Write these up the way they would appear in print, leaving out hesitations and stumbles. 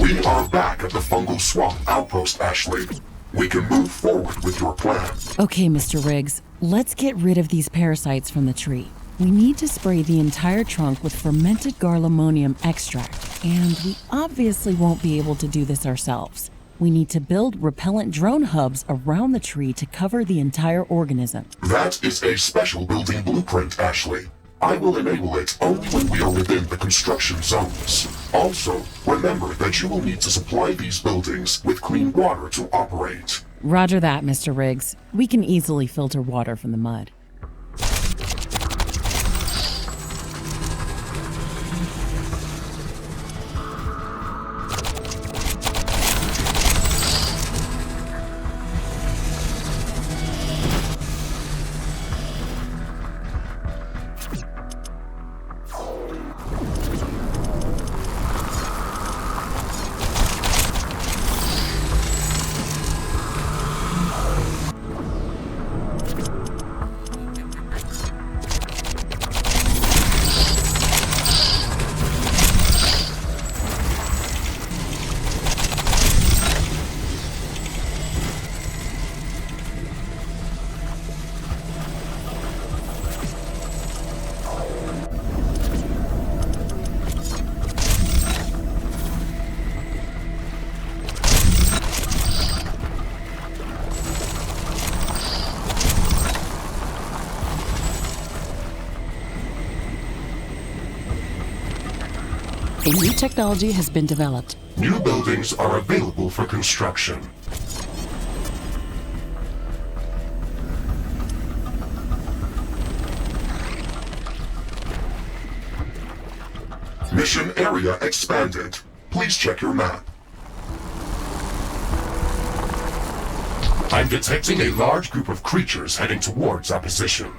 We are back at the Fungal Swamp outpost, Ashley. We can move forward with your plan. Okay, Mr. Riggs, let's get rid of these parasites from the tree. We need to spray the entire trunk with fermented garlemonium extract, and we obviously won't be able to do this ourselves. We need to build repellent drone hubs around the tree to cover the entire organism. That is a special building blueprint, Ashley. I will enable it only when we are within the construction zones. Also, remember that you will need to supply these buildings with clean water to operate. Roger that, Mr. Riggs. We can easily filter water from the mud. A new technology has been developed. New buildings are available for construction. Mission area expanded. Please check your map. I'm detecting a large group of creatures heading towards our position.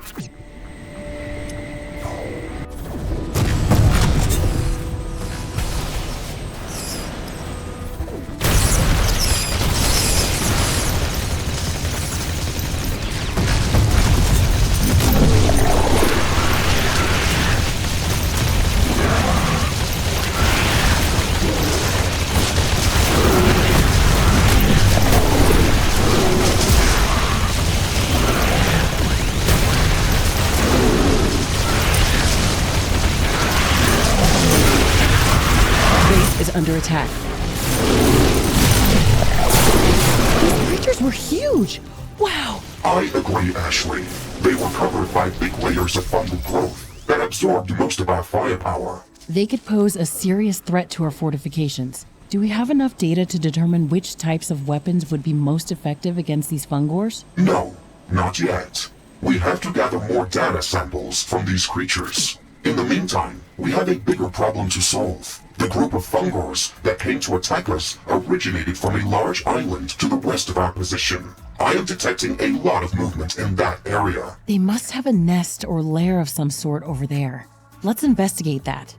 Under attack. These creatures were huge! Wow! I agree, Ashley. They were covered by big layers of fungal growth that absorbed most of our firepower. They could pose a serious threat to our fortifications. Do we have enough data to determine which types of weapons would be most effective against these fungors? No, not yet. We have to gather more data samples from these creatures. In the meantime, we have a bigger problem to solve. The group of fungors that came to attack us originated from a large island to the west of our position. I am detecting a lot of movement in that area. They must have a nest or lair of some sort over there. Let's investigate that.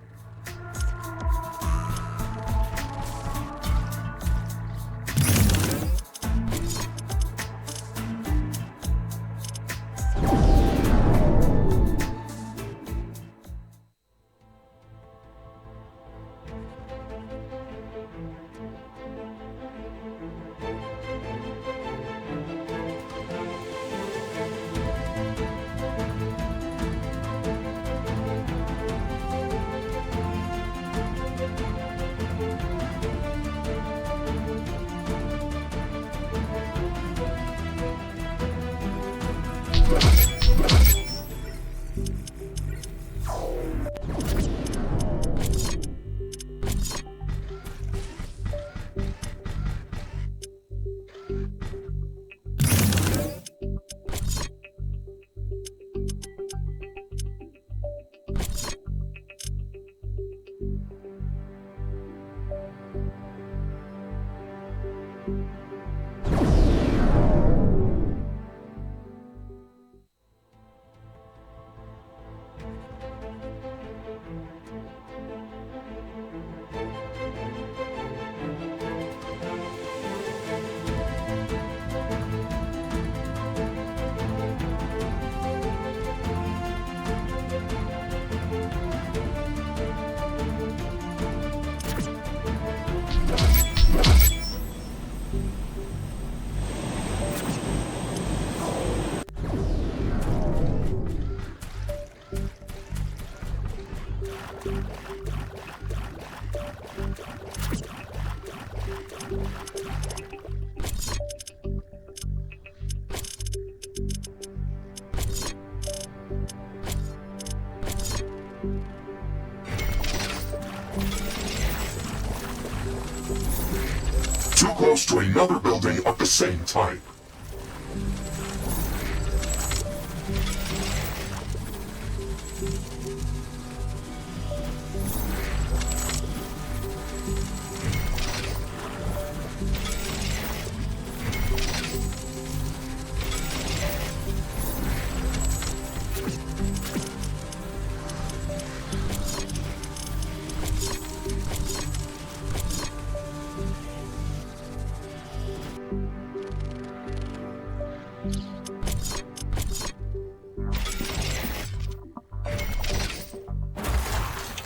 close to another building of the same type.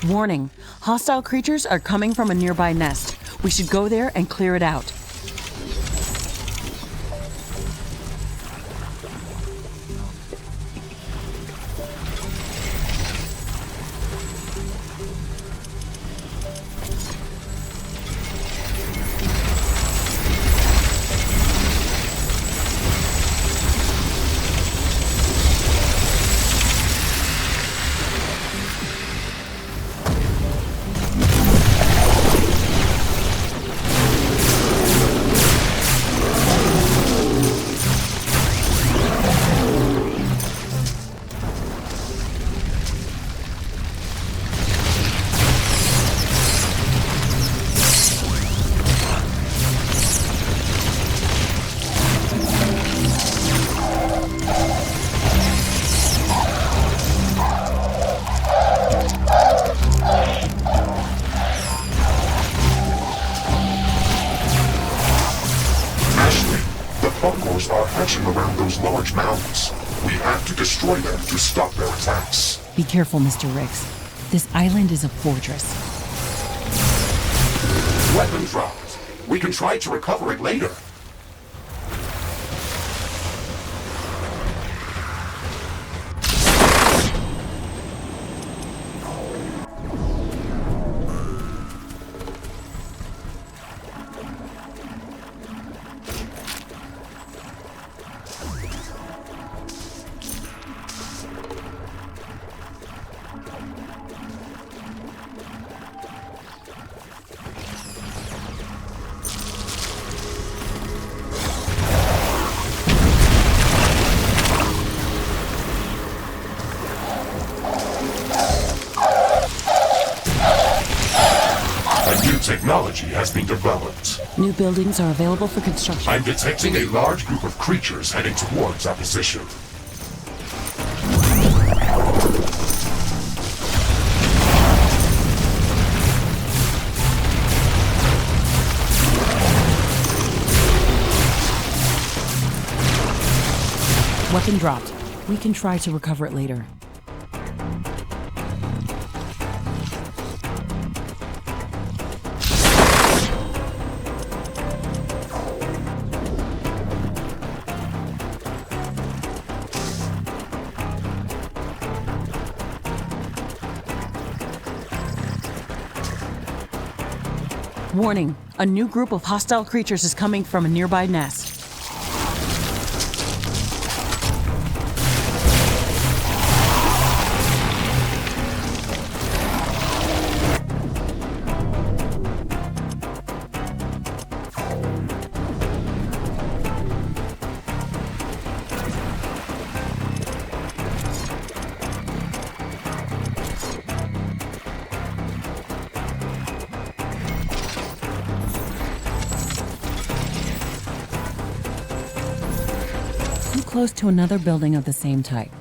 Warning, hostile creatures are coming from a nearby nest. We should go there and clear it out. Fungals are hatching around those large mounds. We have to destroy them to stop their attacks. Be careful, Mr. Ricks. This island is a fortress. Weapon dropped. We can try to recover it later. Technology has been developed. New buildings are available for construction. I'm detecting a large group of creatures heading towards our position. Weapon dropped. We can try to recover it later. Warning, a new group of hostile creatures is coming from a nearby nest. Close to another building of the same type.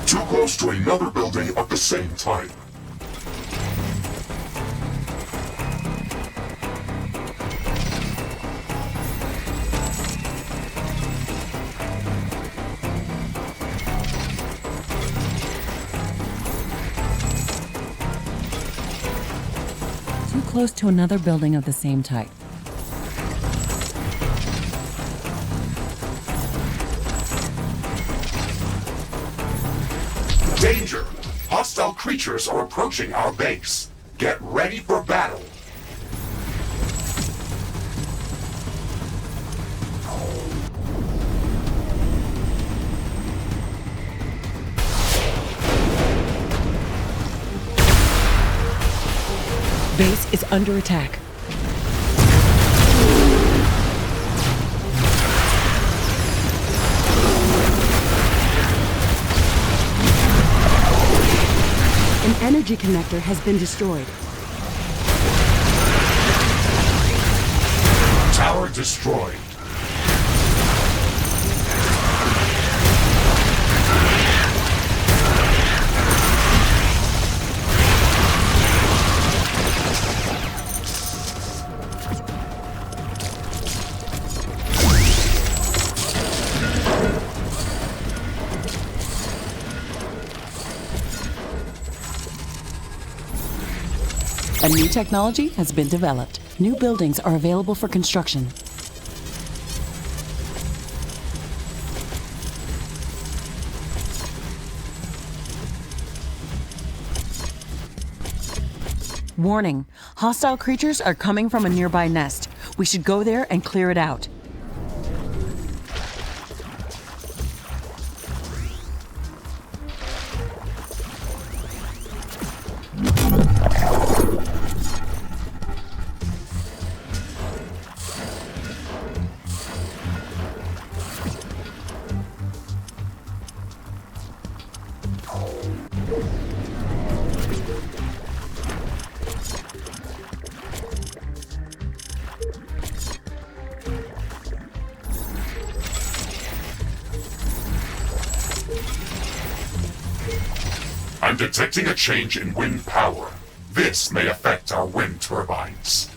Too close to another building of the same type. Close to another building of the same type. Danger! Hostile creatures are approaching our base. Get ready for battle. base is under attack. An energy connector has been destroyed. Tower destroyed. A new technology has been developed. New buildings are available for construction. Warning, hostile creatures are coming from a nearby nest. We should go there and clear it out. I'm detecting a change in wind power. This may affect our wind turbines.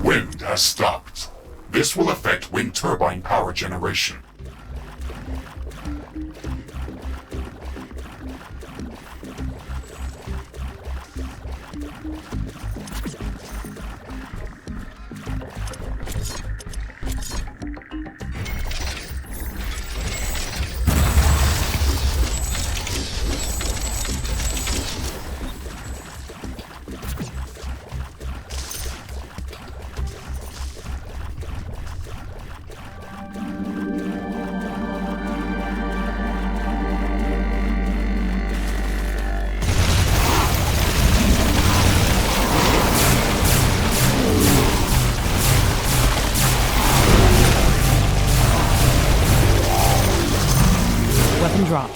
Wind has stopped. This will affect wind turbine power generation. Weapon dropped.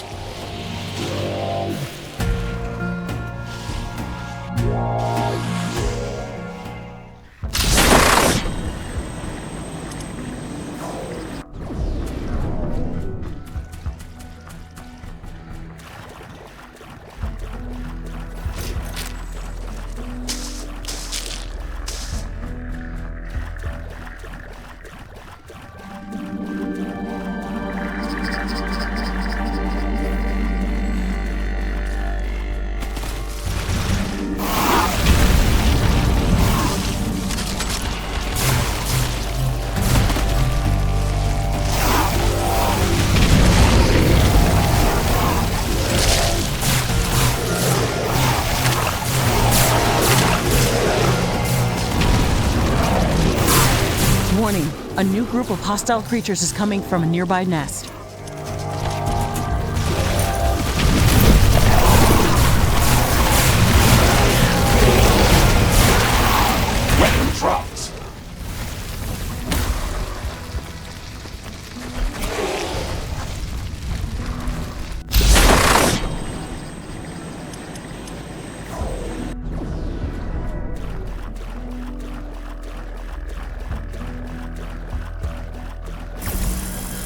Warning, a new group of hostile creatures is coming from a nearby nest. Weapon dropped.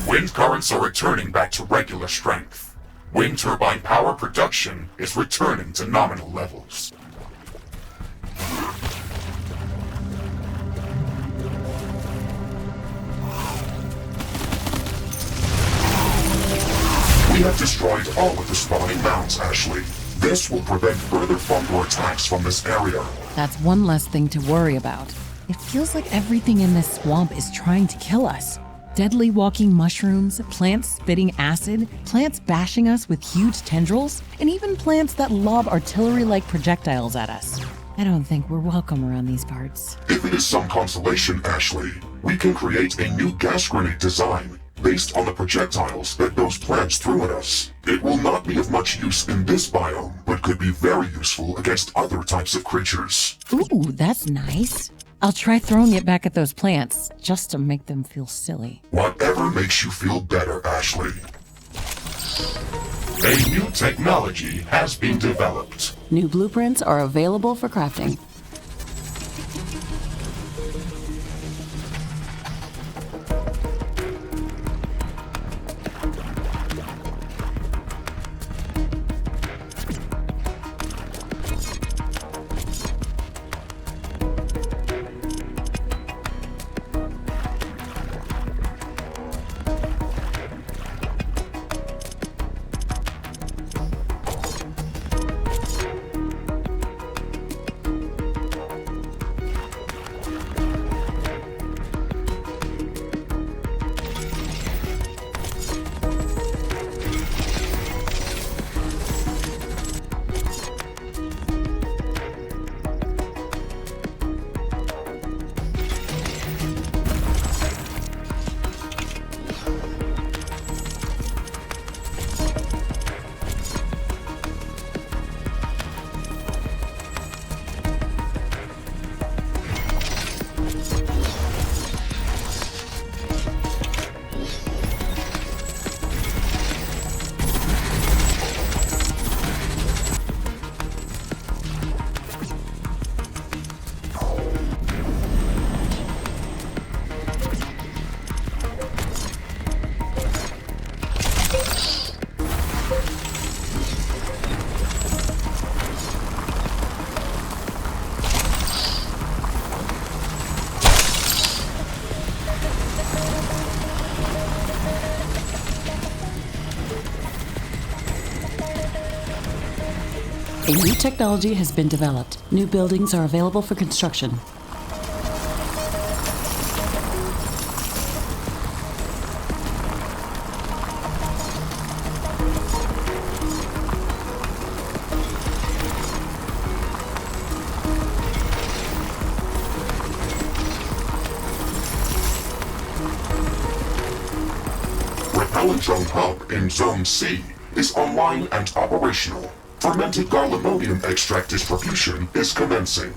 Wind currents are returning back to regular strength. Wind turbine power production is returning to nominal levels. We have destroyed all of the spawning mounts, Ashley. This will prevent further fungal attacks from this area. That's one less thing to worry about. It feels like everything in this swamp is trying to kill us. Deadly walking mushrooms, plants spitting acid, plants bashing us with huge tendrils, and even plants that lob artillery-like projectiles at us. I don't think we're welcome around these parts. If it is some consolation, Ashley, we can create a new gas grenade design based on the projectiles that those plants threw at us. It will not be of much use in this biome, but could be very useful against other types of creatures. Ooh, that's nice. I'll try throwing it back at those plants, just to make them feel silly. Whatever makes you feel better, Ashley. A new technology has been developed. New blueprints are available for crafting. A new technology has been developed. New buildings are available for construction. Repellent drone hub in Zone C is online and operational. Fermented garlemonium extract distribution is commencing.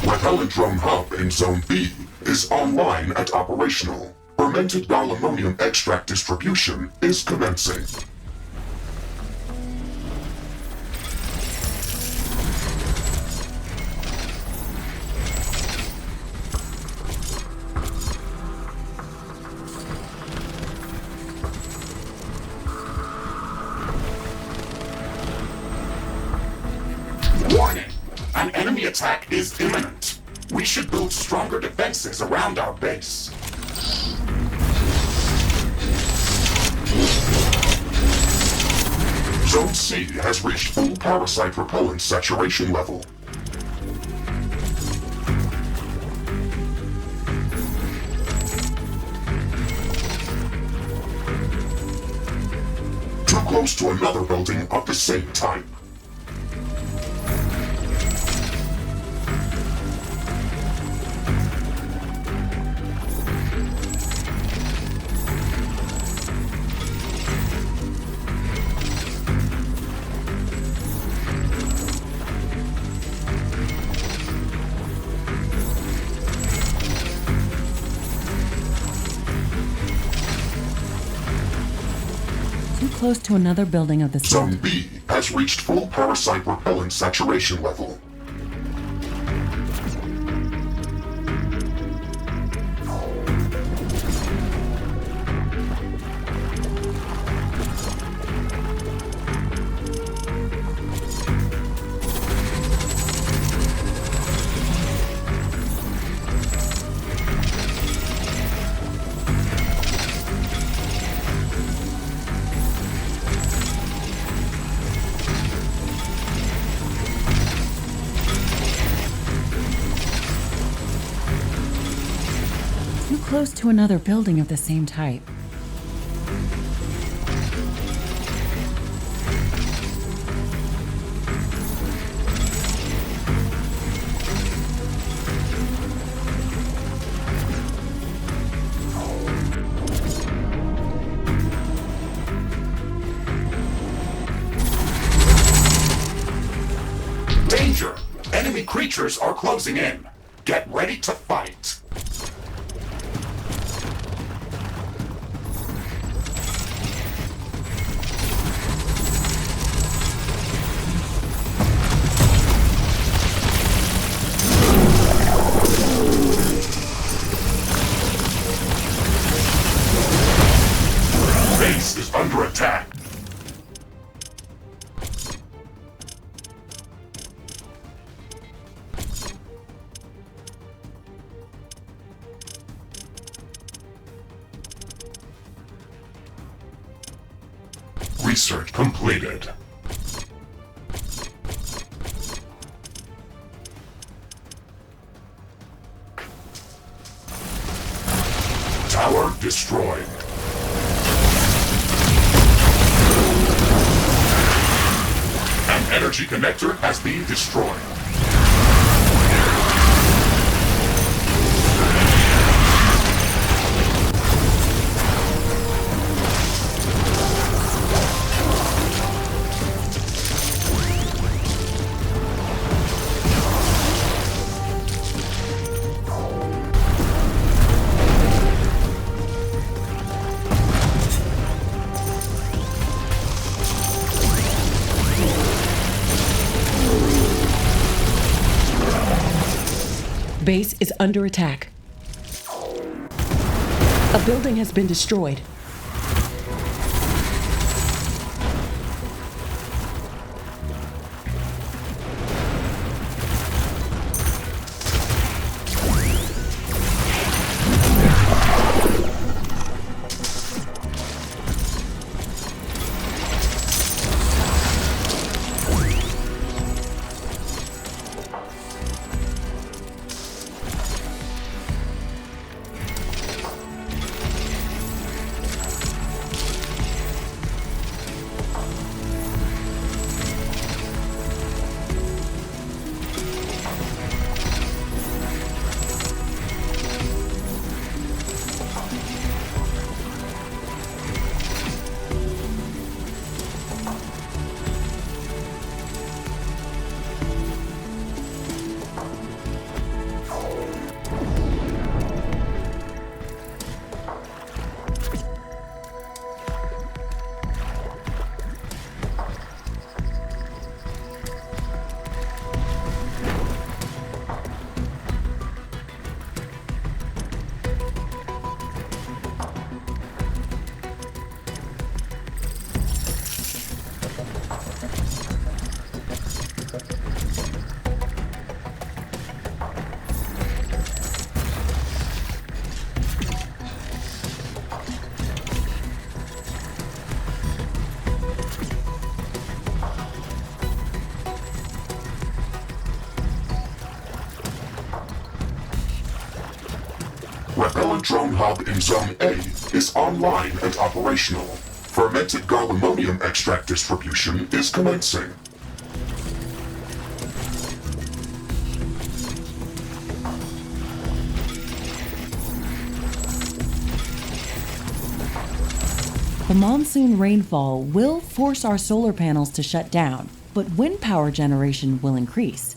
Repellent drone hub in Zone B is online and operational. Fermented garlemonium extract distribution is commencing. Warning! An enemy attack is imminent. We should build stronger defenses around our base. Zone C has reached full parasite repellent saturation level. Too close to another building of the same type. Close to another building of the Zone same. B has reached full parasite repellent saturation level. Close to another building of the same type. Danger! Enemy creatures are closing in. Get ready to fight. Base is under attack. Research completed. Tower destroyed. An energy connector has been destroyed. Base is under attack. A building has been destroyed. drone hub in Zone A is online and operational. Fermented garlimonium extract distribution is commencing. The monsoon rainfall will force our solar panels to shut down, but wind power generation will increase.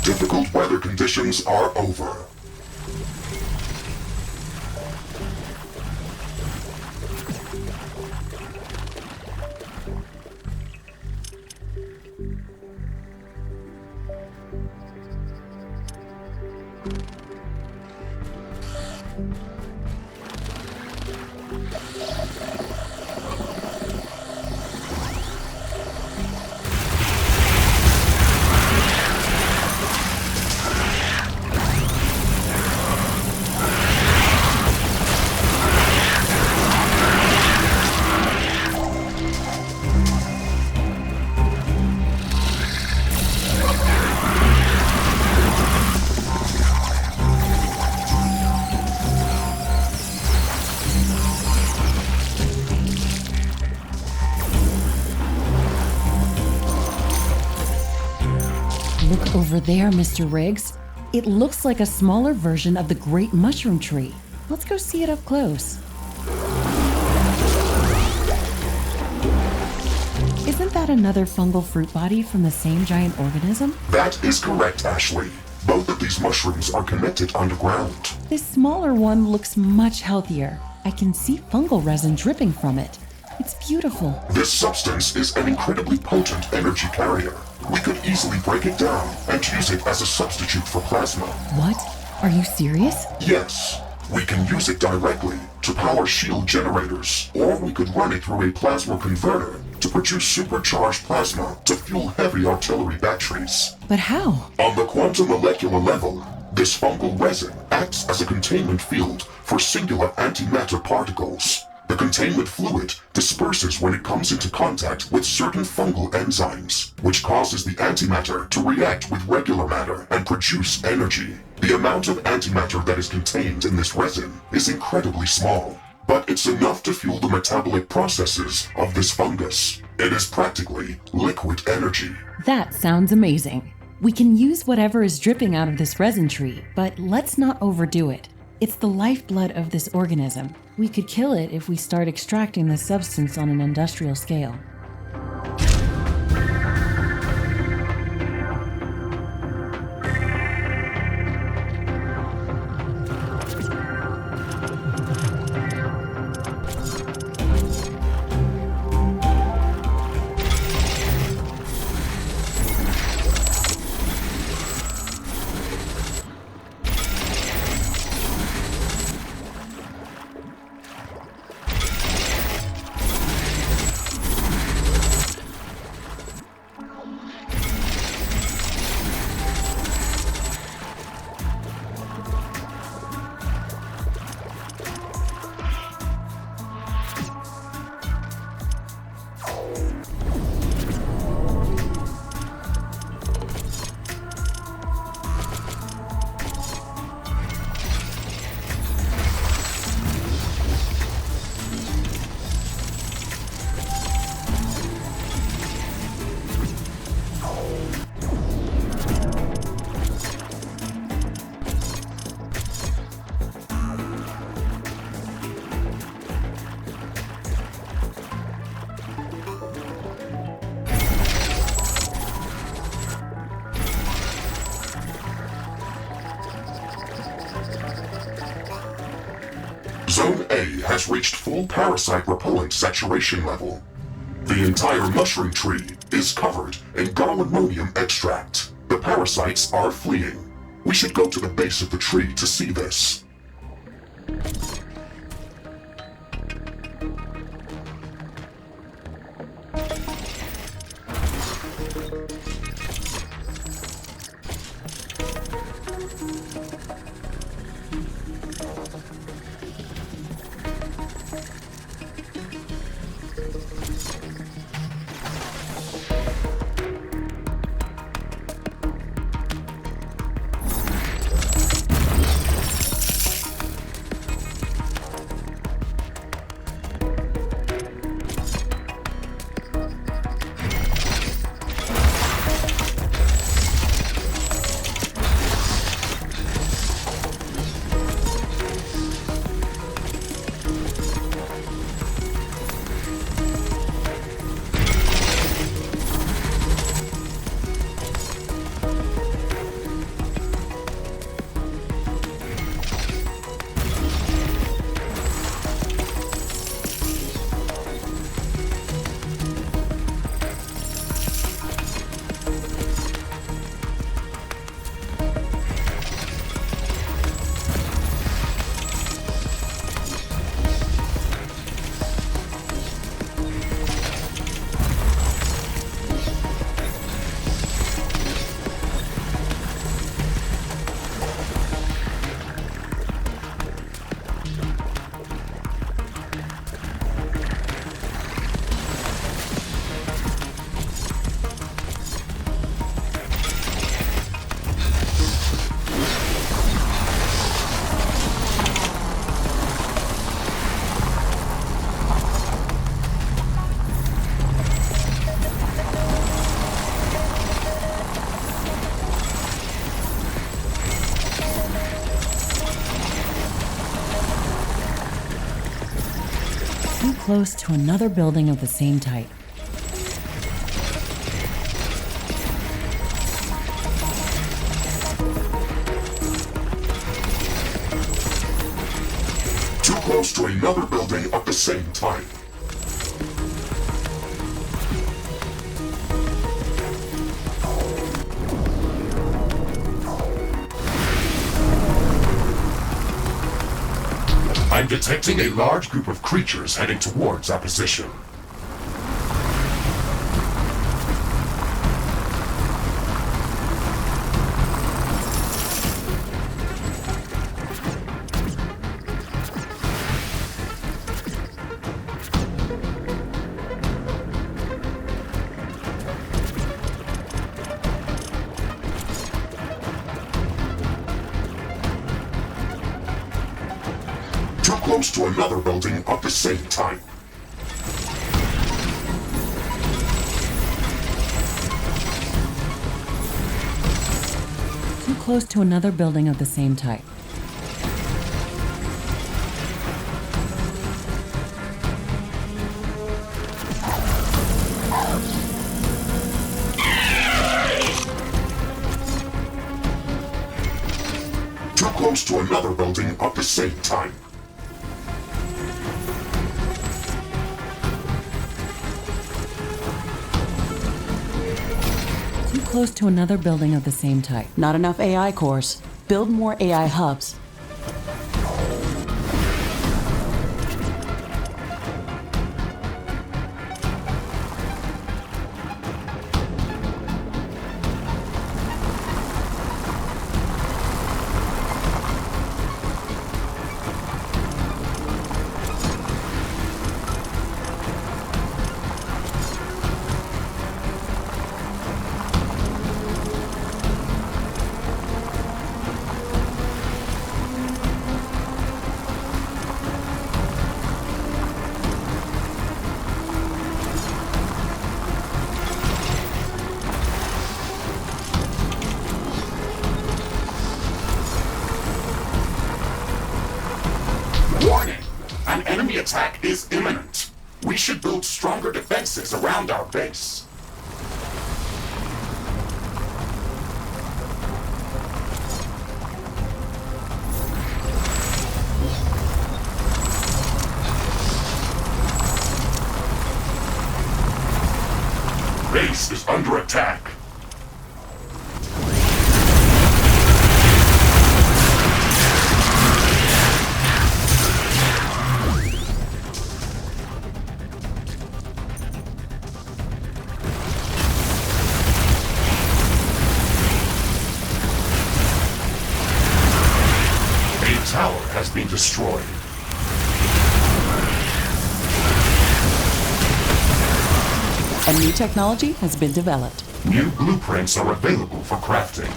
Difficult weather conditions are over. Look over there, Mr. Riggs. It looks like a smaller version of the great mushroom tree. Let's go see it up close. Isn't that another fungal fruit body from the same giant organism? That is correct, Ashley. Both of these mushrooms are connected underground. This smaller one looks much healthier. I can see fungal resin dripping from it. It's beautiful. This substance is an incredibly potent energy carrier. We could easily break it down and use it as a substitute for plasma. What? Are you serious? Yes, we can use it directly to power shield generators, or we could run it through a plasma converter to produce supercharged plasma to fuel heavy artillery batteries. But how? On the quantum molecular level, this fungal resin acts as a containment field for singular antimatter particles. The containment fluid disperses when it comes into contact with certain fungal enzymes, which causes the antimatter to react with regular matter and produce energy. The amount of antimatter that is contained in this resin is incredibly small, but it's enough to fuel the metabolic processes of this fungus. It is practically liquid energy. That sounds amazing. We can use whatever is dripping out of this resin tree, but let's not overdo it. It's the lifeblood of this organism. We could kill it if we start extracting the substance on an industrial scale. Zone A has reached full parasite repellent saturation level. The entire mushroom tree is covered in Garlemonium extract. The parasites are fleeing. We should go to the base of the tree to see this. Too close to another building of the same type. Too close to another building of the same type. I'm detecting a large group of creatures heading towards our position. Too close to another building of the same type. Too close to another building of the same type. Too close to another building of the same type. Too close to another building of the same type. Not enough AI cores. Build more AI hubs. Warning! An enemy attack is imminent. We should build stronger defenses around our base. base is under attack. A tower has been destroyed. A new technology has been developed. New blueprints are available for crafting.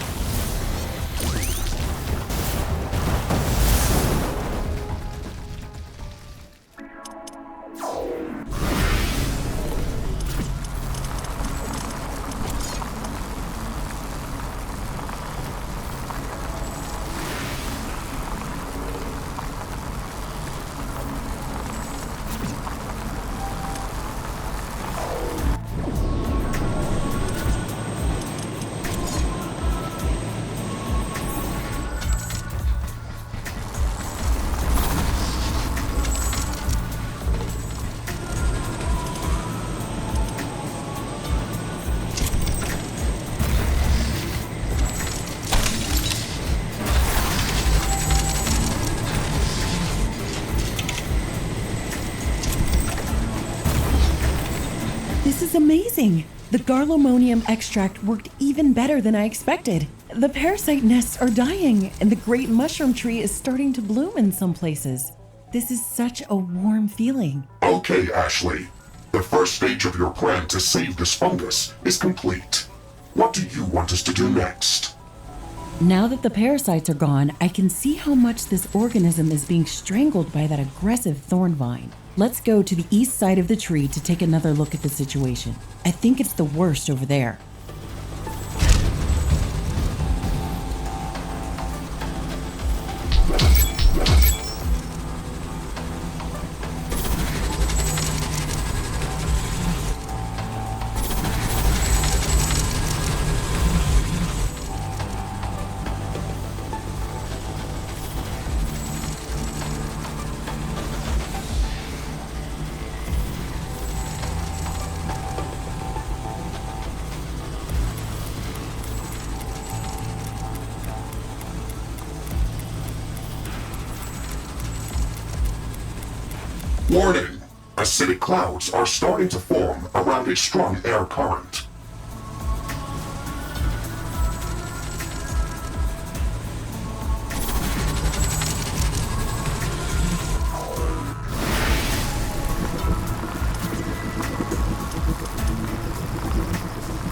This is amazing! The garlemonium extract worked even better than I expected. The parasite nests are dying, and the great mushroom tree is starting to bloom in some places. This is such a warm feeling. Okay, Ashley. The first stage of your plan to save this fungus is complete. What do you want us to do next? Now that the parasites are gone, I can see how much this organism is being strangled by that aggressive thorn vine. Let's go to the east side of the tree to take another look at the situation. I think it's the worst over there. Warning! Acidic clouds are starting to form around a strong air current.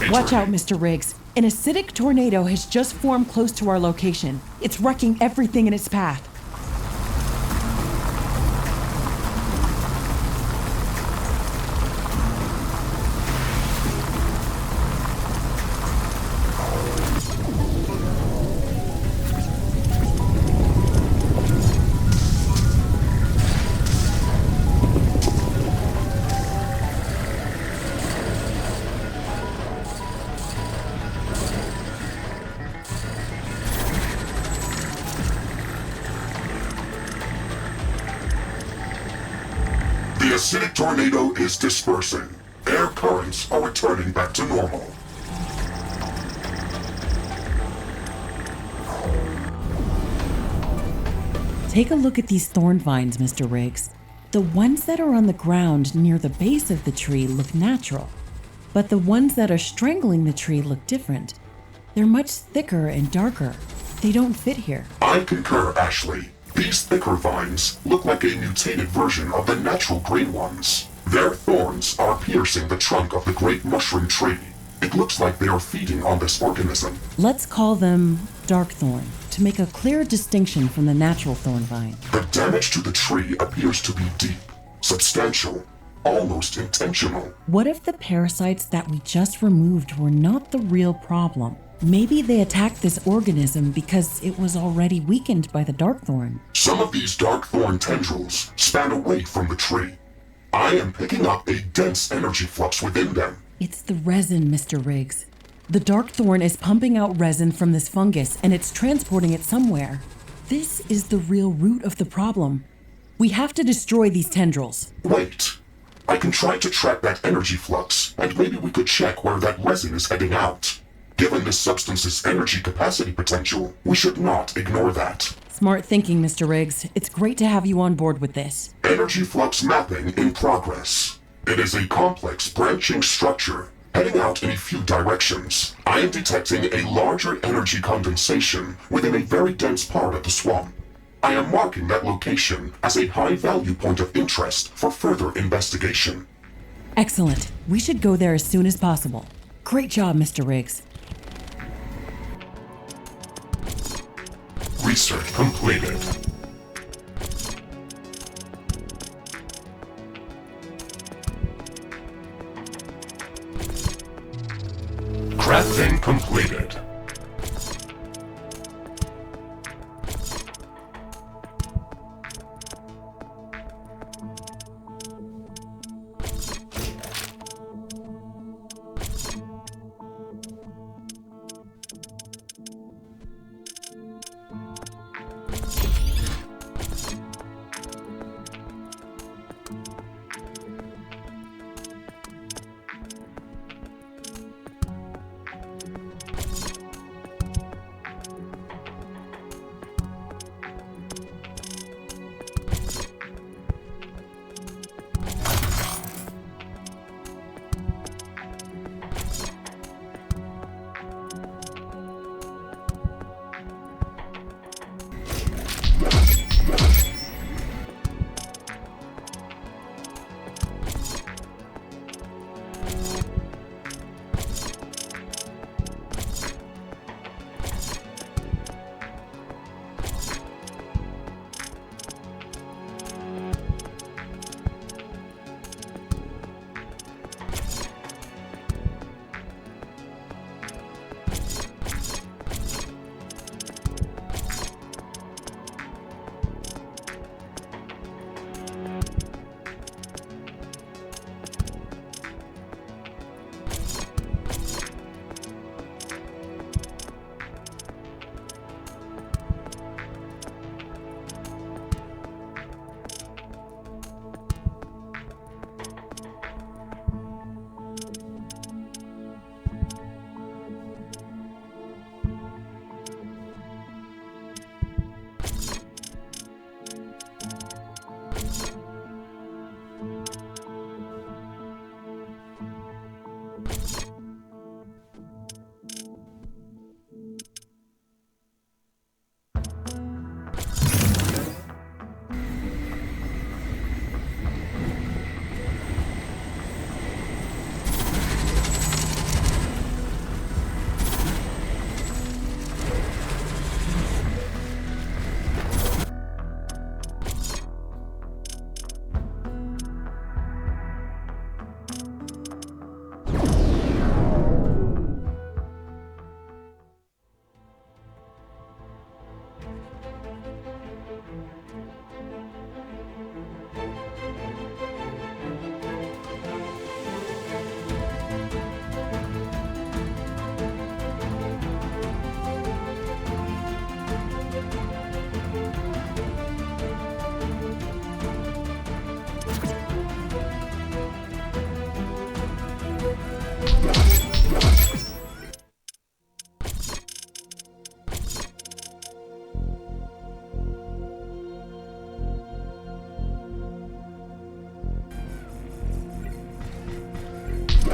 Watch out, Mr. Riggs. An acidic tornado has just formed close to our location. It's wrecking everything in its path. The acidic tornado is dispersing. Air currents are returning back to normal. Take a look at these thorn vines, Mr. Riggs. The ones that are on the ground near the base of the tree look natural, but the ones that are strangling the tree look different. They're much thicker and darker. They don't fit here. I concur, Ashley. These thicker vines look like a mutated version of the natural green ones. Their thorns are piercing the trunk of the great mushroom tree. It looks like they are feeding on this organism. Let's call them dark thorn to make a clear distinction from the natural thorn vine. The damage to the tree appears to be deep, substantial, almost intentional. What if the parasites that we just removed were not the real problem? Maybe they attacked this organism because it was already weakened by the dark thorn. Some of these dark thorn tendrils span away from the tree. I am picking up a dense energy flux within them. It's the resin, Mr. Riggs. The dark thorn is pumping out resin from this fungus and it's transporting it somewhere. This is the real root of the problem. We have to destroy these tendrils. Wait, I can try to track that energy flux, and maybe we could check where that resin is heading out. Given this substance's energy capacity potential, we should not ignore that. Smart thinking, Mr. Riggs. It's great to have you on board with this. Energy flux mapping in progress. It is a complex branching structure, heading out in a few directions. I am detecting a larger energy condensation within a very dense part of the swamp. I am marking that location as a high-value point of interest for further investigation. Excellent. We should go there as soon as possible. Great job, Mr. Riggs. Research completed. Crafting completed.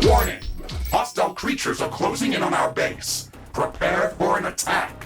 Warning! Hostile creatures are closing in on our base. Prepare for an attack.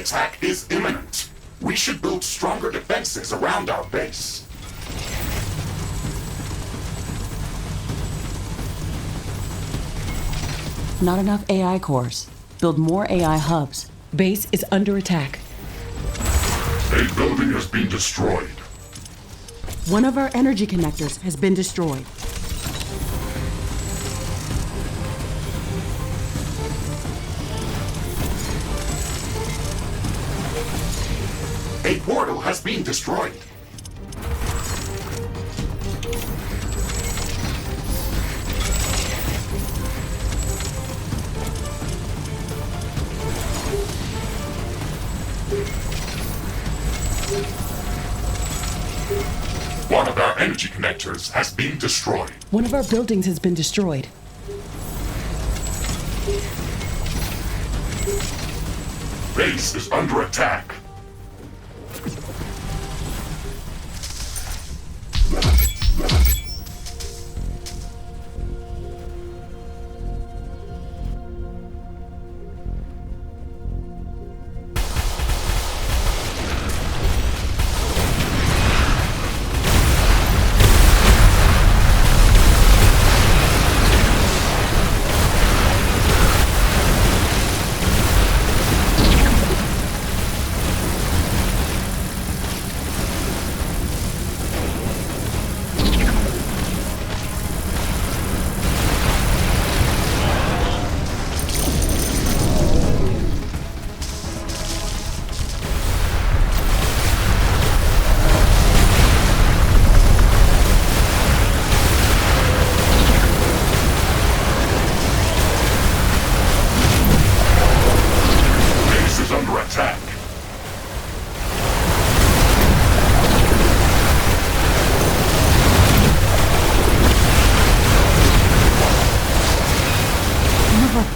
attack is imminent. We should build stronger defenses around our base. Not enough AI cores. Build more AI hubs. Base is under attack. A building has been destroyed. One of our energy connectors has been destroyed. A portal has been destroyed. One of our energy connectors has been destroyed. One of our buildings has been destroyed. Base is under attack.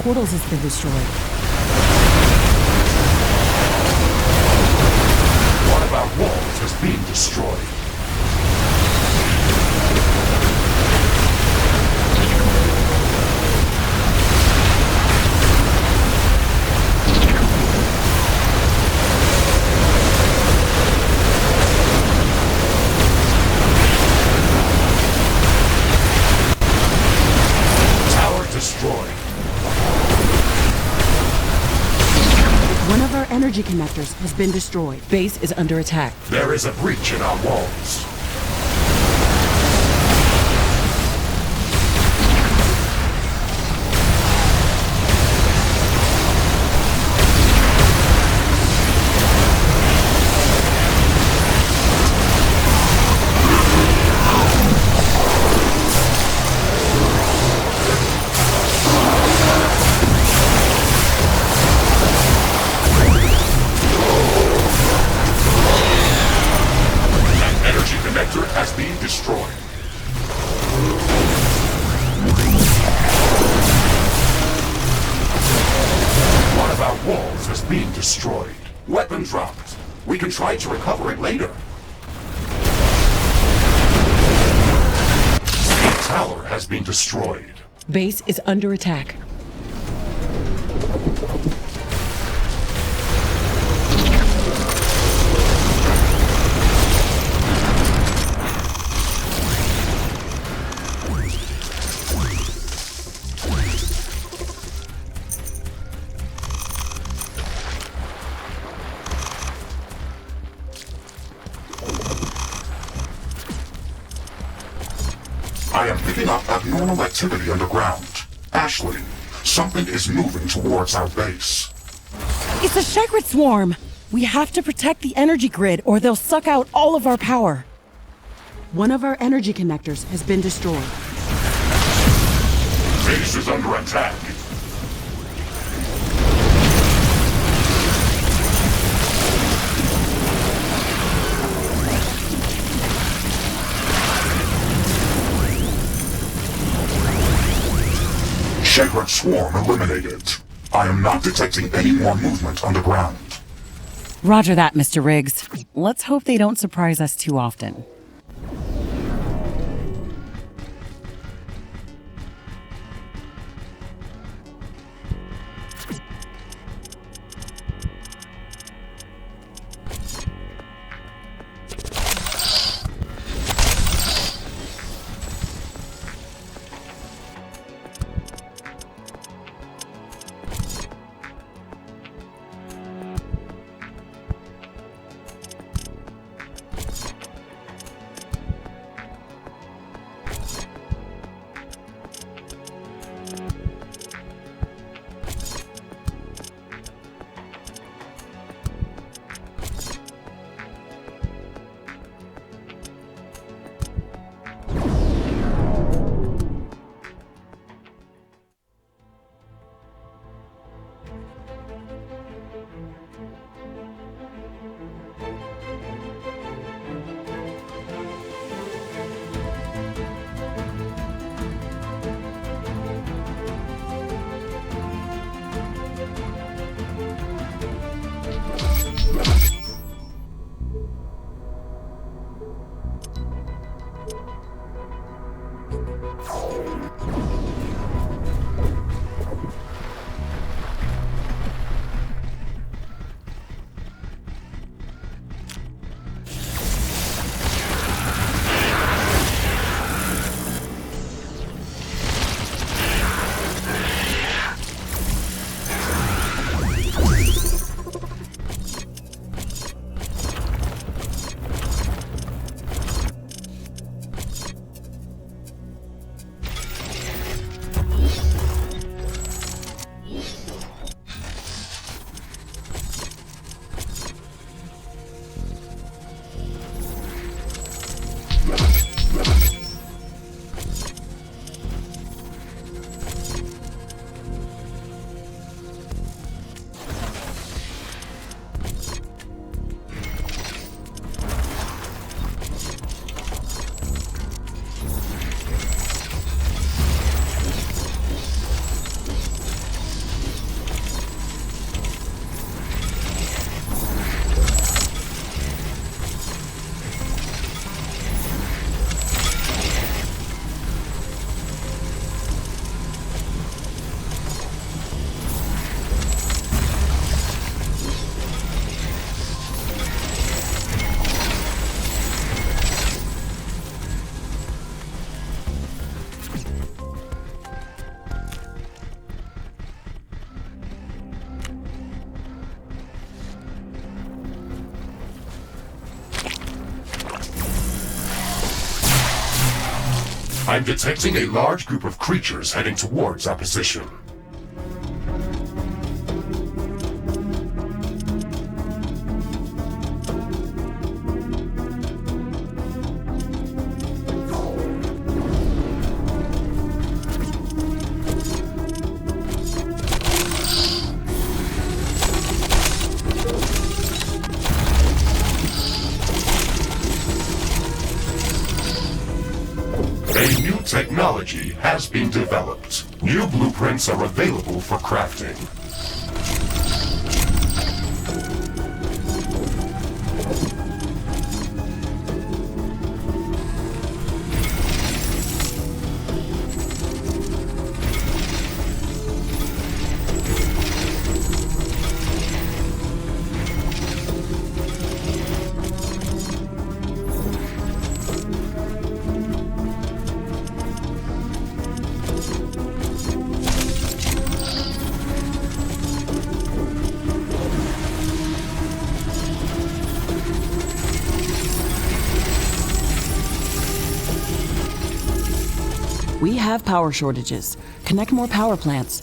Portals has been destroyed. One of our walls has been destroyed. Tower destroyed. One of our energy connectors has been destroyed. Base is under attack. There is a breach in our walls. Has been destroyed. One of our walls has been destroyed. Weapon dropped. We can try to recover it later. The tower has been destroyed. Base is under attack. I am picking up abnormal activity underground. Ashley, something is moving towards our base. It's a Chagrit swarm! We have to protect the energy grid or they'll suck out all of our power. One of our energy connectors has been destroyed. Base is under attack. Chagrit swarm eliminated. I am not detecting any more movement underground. Roger that, Mr. Riggs. Let's hope they don't surprise us too often. I'm detecting a large group of creatures heading towards our position. A new technology has been developed. New blueprints are available for crafting. We have power shortages. Connect more power plants.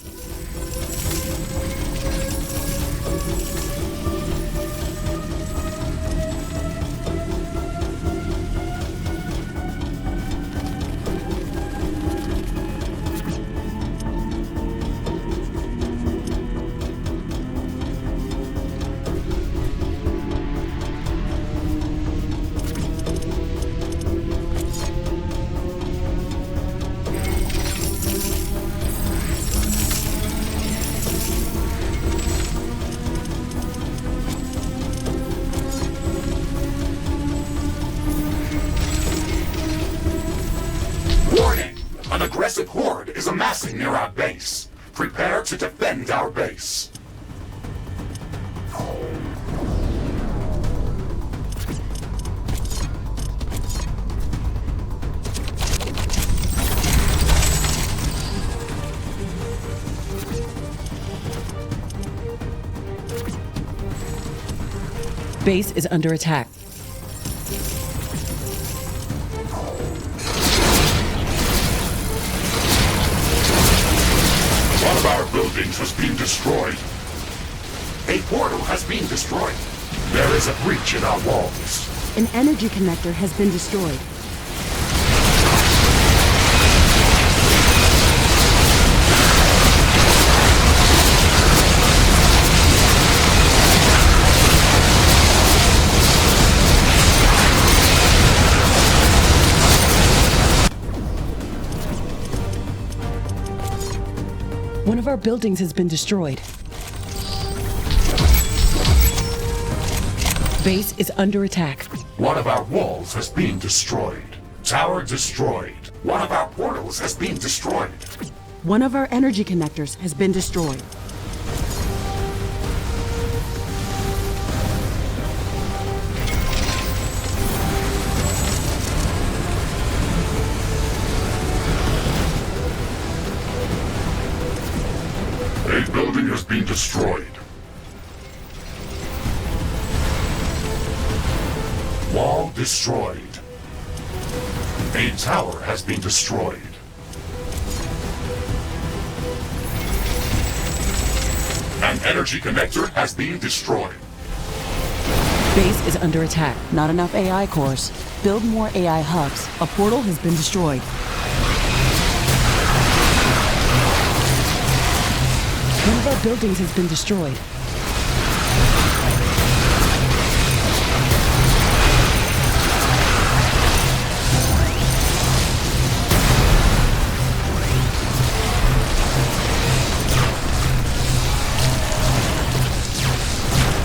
Warning! An aggressive horde is amassing near our base. Prepare to defend our base. Base is under attack. One of our buildings has been destroyed. A portal has been destroyed. There is a breach in our walls. An energy connector has been destroyed. One of our buildings has been destroyed. Base is under attack. One of our walls has been destroyed. Tower destroyed. One of our portals has been destroyed. One of our energy connectors has been destroyed. A building has been destroyed. Wall destroyed. A tower has been destroyed. An energy connector has been destroyed. Base is under attack. Not enough AI cores. Build more AI hubs. A portal has been destroyed. One of our buildings has been destroyed.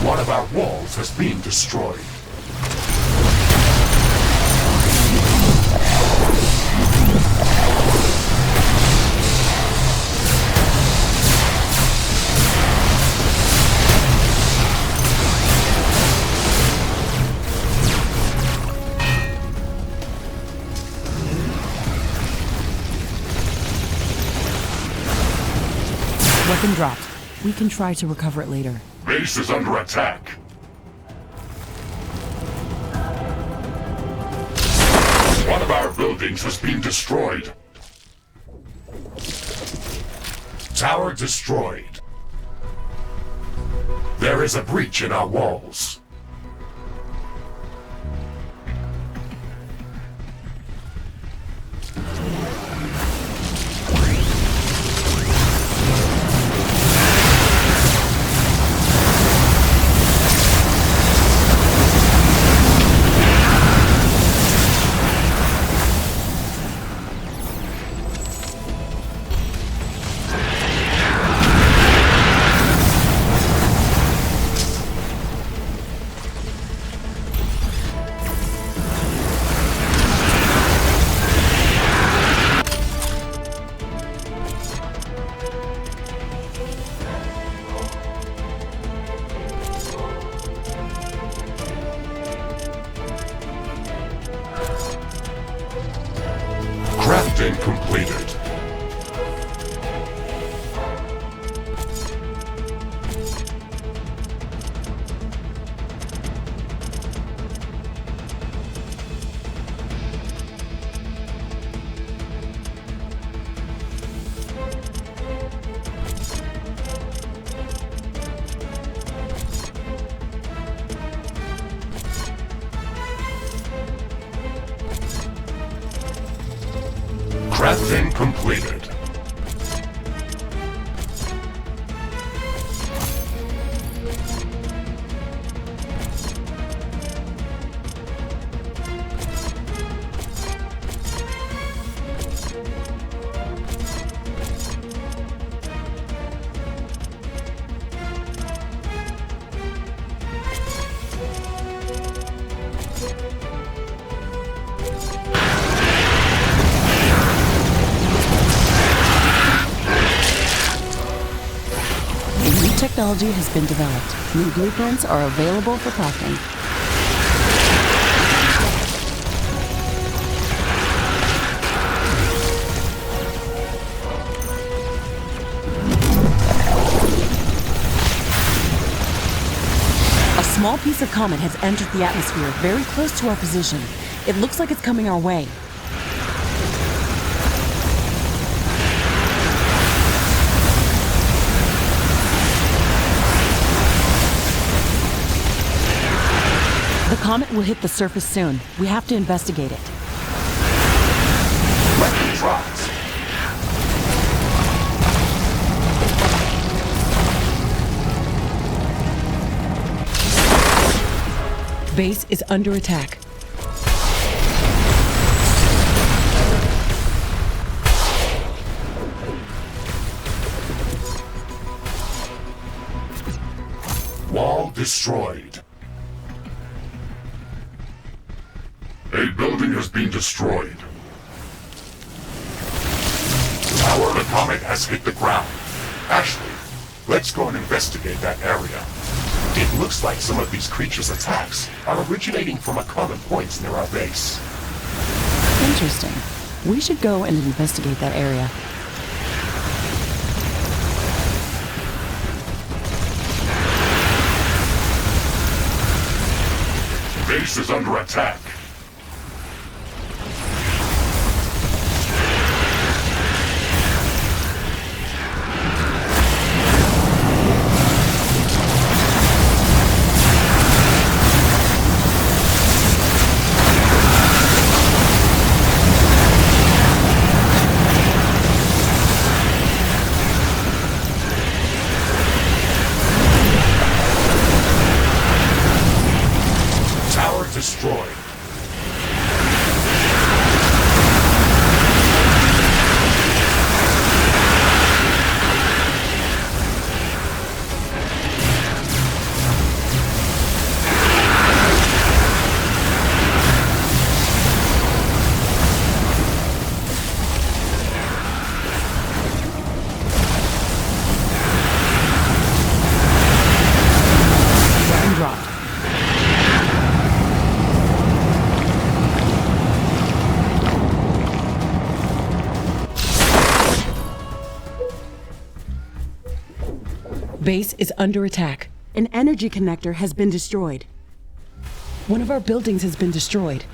One of our walls has been destroyed. Weapon dropped. We can try to recover it later. Base is under attack. One of our buildings has been destroyed. Tower destroyed. There is a breach in our walls. Crafting completed. Crafting completed. Technology has been developed. New blueprints are available for crafting. A small piece of comet has entered the atmosphere very close to our position. It looks like it's coming our way. The comet will hit the surface soon. We have to investigate it. Weapon dropped. Base is under attack. Wall destroyed. A building has been destroyed. Tower of the comet has hit the ground. Ashley, let's go and investigate that area. It looks like some of these creatures' attacks are originating from a common point near our base. Interesting. We should go and investigate that area. Base is under attack. Destroyed. Base is under attack. An energy connector has been destroyed. One of our buildings has been destroyed.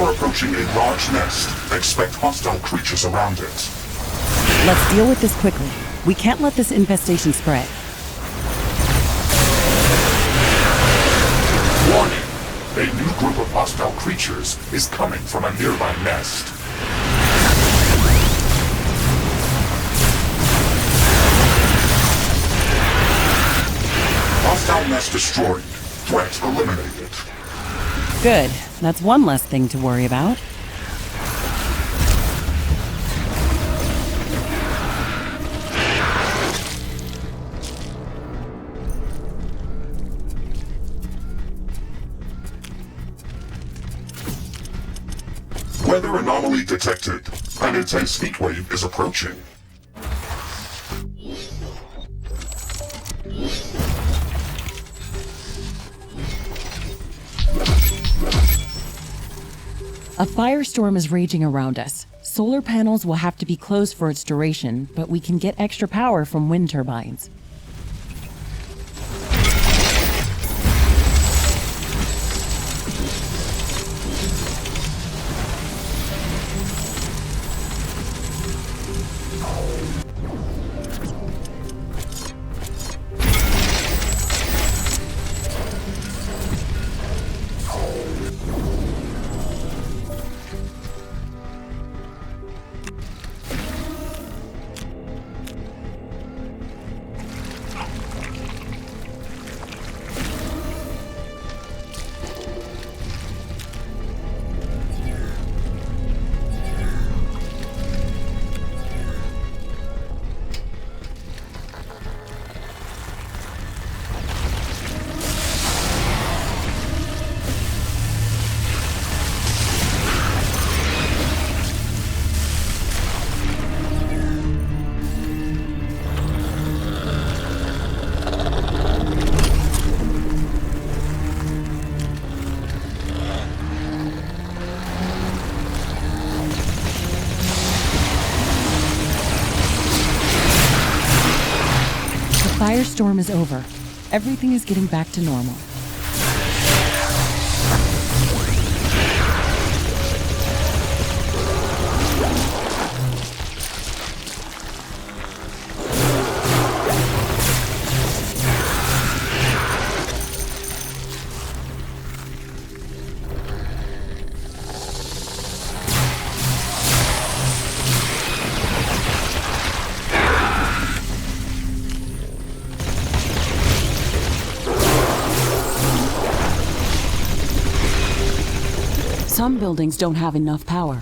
Approaching a large nest. Expect hostile creatures around it. Let's deal with this quickly. We can't let this infestation spread. Warning! A new group of hostile creatures is coming from a nearby nest. Hostile nest destroyed. Threat eliminated. Good. That's one less thing to worry about. Weather anomaly detected. An intense heat wave is approaching. A firestorm is raging around us. Solar panels will have to be closed for its duration, but we can get extra power from wind turbines. Firestorm is over. Everything is getting back to normal. Some buildings don't have enough power.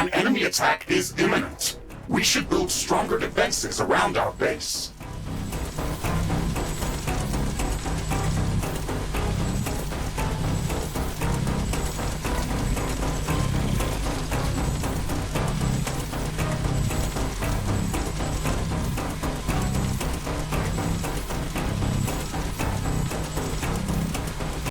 An enemy attack is imminent. We should build stronger defenses around our base.